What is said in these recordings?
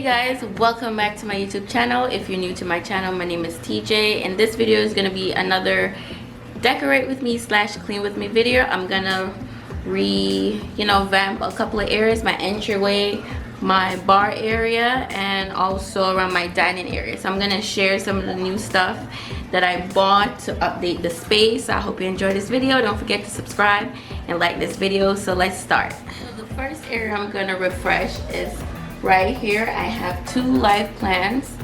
guys, welcome back to my YouTube channel. If you're new to my channel, my name is TJ, and this video is gonna be another decorate with me slash clean with me video. I'm gonna vamp a couple of areas, my entryway, my bar area, and also around my dining area. So I'm gonna share some of the new stuff that I bought to update the space. I hope you enjoy this video. Don't forget to subscribe and like this video. So let's start. So the first area I'm gonna refresh is right here. I have two live plants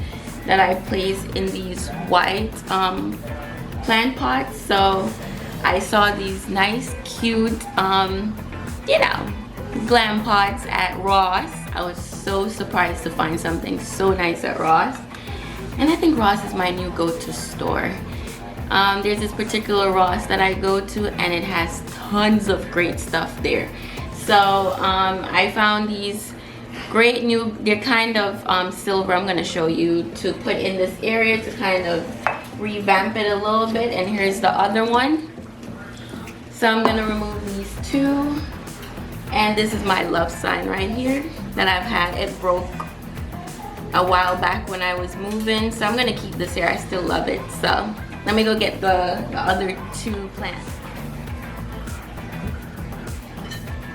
that I placed in these white plant pots. So I saw these nice cute glam pots at Ross. I was so surprised to find something so nice at Ross, and I think Ross is my new go-to store. There's this particular Ross that I go to, and it has tons of great stuff there. So I found these great new, they're kind of silver. I'm going to show you to put in this area to kind of revamp it a little bit. And here's the other one. So I'm going to remove these two, and this is my love sign right here that I've had. It broke a while back when I was moving, so I'm going to keep this here. I still love it. So let me go get the other two plants.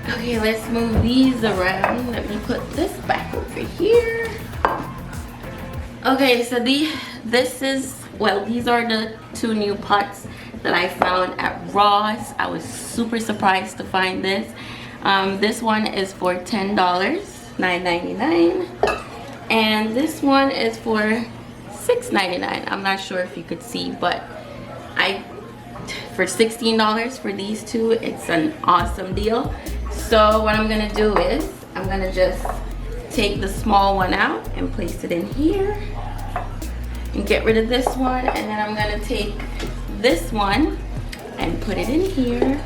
Okay, let's move these around. Let me put this back over here. Okay, so these are the two new pots that I found at Ross. I was super surprised to find this. This one is for $10, $9.99, and this one is for $6.99. I'm not sure if you could see, but for $16 for these two, it's an awesome deal. So what I'm gonna do is I'm gonna just take the small one out and place it in here and get rid of this one, and then I'm gonna take this one and put it in here,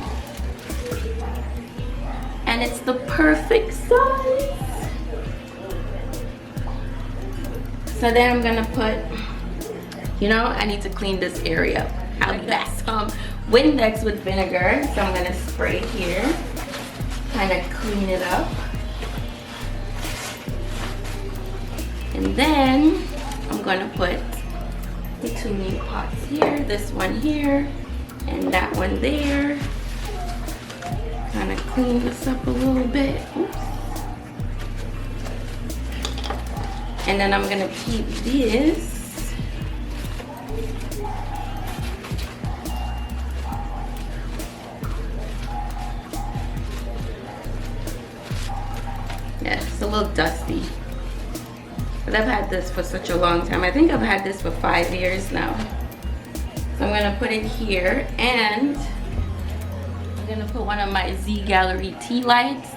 and it's the perfect size. So then I'm gonna put, I need to clean this area up. I got some Windex with vinegar, so I'm gonna spray here, kind of clean it up. And then I'm gonna put the two new pots here, this one here and that one there. Kind of clean this up a little bit. Oops. And then I'm gonna keep this. Yeah, it's a little dusty, but I've had this for such a long time. I think I've had this for 5 years now. So I'm gonna put it here, and I'm gonna put one of my Z Gallery tea lights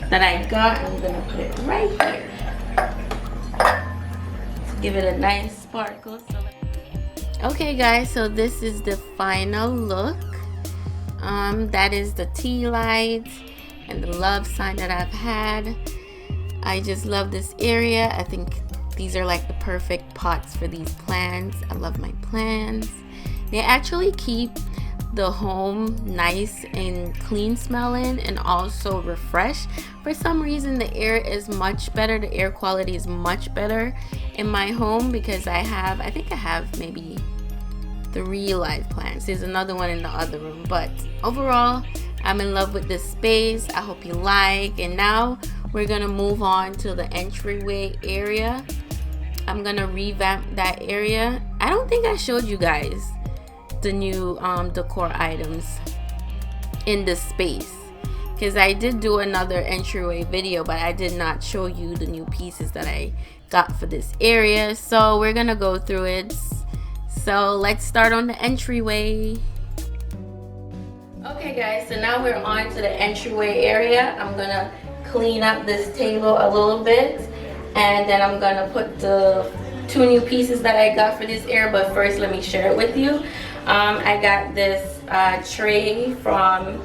that I got. I'm gonna put it right here to give it a nice sparkle. Okay guys, so this is the final look. That is the tea light and the love sign that I've had. I just love this area. I think these are like the perfect pots for these plants. I love my plants. They actually keep the home nice and clean smelling and also refreshed. For some reason the air is much better. The air quality is much better in my home because I think I have maybe 3 live plants. There's another one in the other room, but overall I'm in love with this space. I hope you like. And now we're gonna move on to the entryway area. I'm gonna revamp that area. I don't think I showed you guys the new decor items in this space, because I did do another entryway video, but I did not show you the new pieces that I got for this area. So we're gonna go through it. So let's start on the entryway. Okay guys, so now we're on to the entryway area. I'm gonna clean up this table a little bit, and then I'm gonna put the two new pieces that I got for this area. But first, let me share it with you. I got this tray from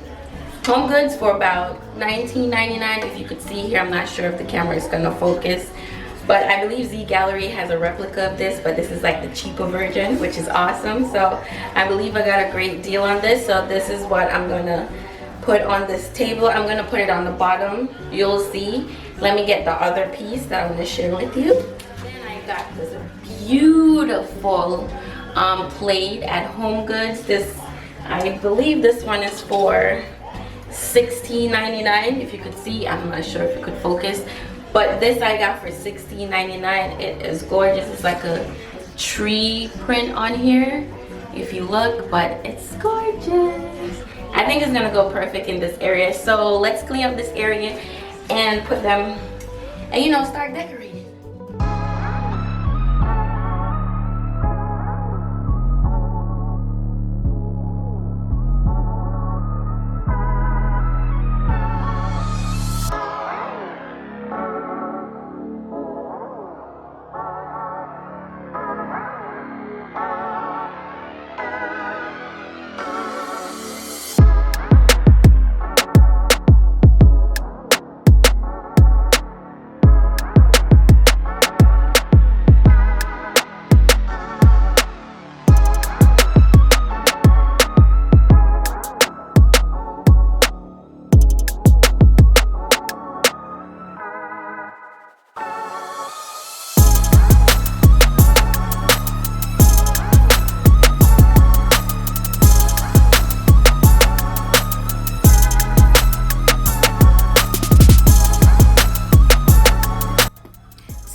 Home Goods for about $19.99. If you could see here, I'm not sure if the camera is gonna focus, but I believe Z Gallery has a replica of this, but this is like the cheaper version, which is awesome. So I believe I got a great deal on this. So this is what I'm gonna put on this table. I'm gonna put it on the bottom. You'll see. Let me get the other piece that I'm gonna share with you. Then I got this beautiful plate at Home Goods. This, I believe this one is for $16.99. If you could see, I'm not sure if you could focus, but this I got for $16.99. It is gorgeous. It's like a tree print on here if you look, but it's gorgeous. I think it's gonna go perfect in this area. So let's clean up this area and put them, and you know, start decorating.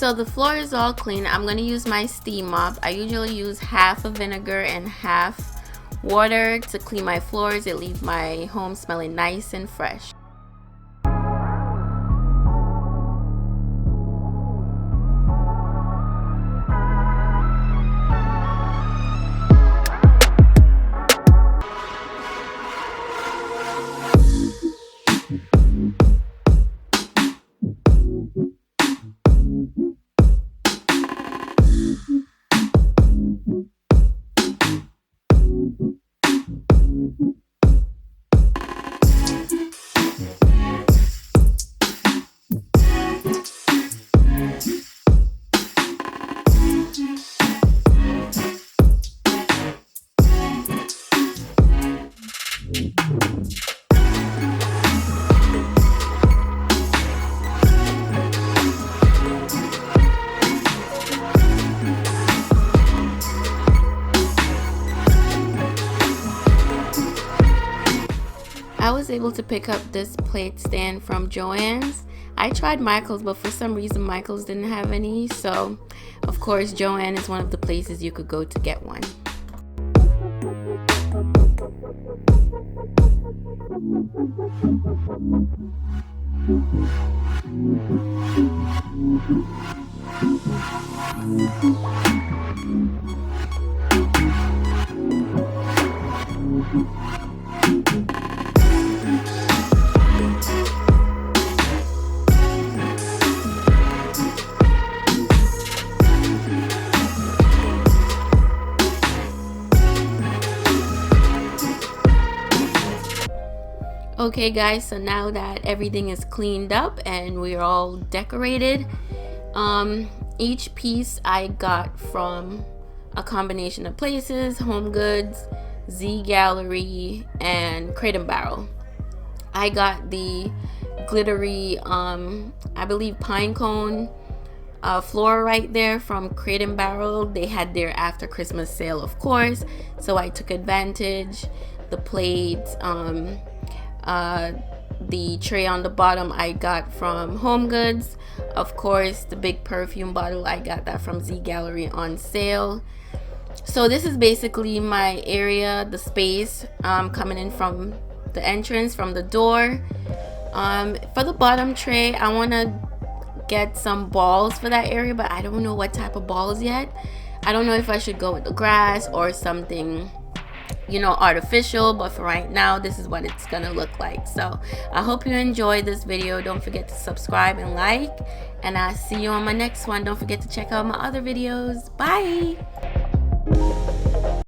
So the floor is all clean. I'm going to use my steam mop. I usually use half of vinegar and half water to clean my floors. It leaves my home smelling nice and fresh. I was able to pick up this plate stand from Joann's. I tried Michael's, but for some reason Michael's didn't have any, so of course Joann is one of the places you could go to get one. Okay guys, so now that everything is cleaned up and we're all decorated, each piece I got from a combination of places: Home Goods, Z Gallery, and Crate & Barrel. I got the glittery, I believe pine cone floor right there from Crate & Barrel. They had their after Christmas sale, of course, so I took advantage. The plates, the tray on the bottom I got from Home Goods. Of course, the big perfume bottle, I got that from Z Gallery on sale. So this is basically my area, the space coming in from the entrance, from the door. For the bottom tray, I want to get some balls for that area, but I don't know what type of balls yet. I don't know if I should go with the grass or something, you know, artificial, but for right now this is what it's gonna look like. So I hope you enjoyed this video. Don't forget to subscribe and like, and I'll see you on my next one. Don't forget to check out my other videos. Bye.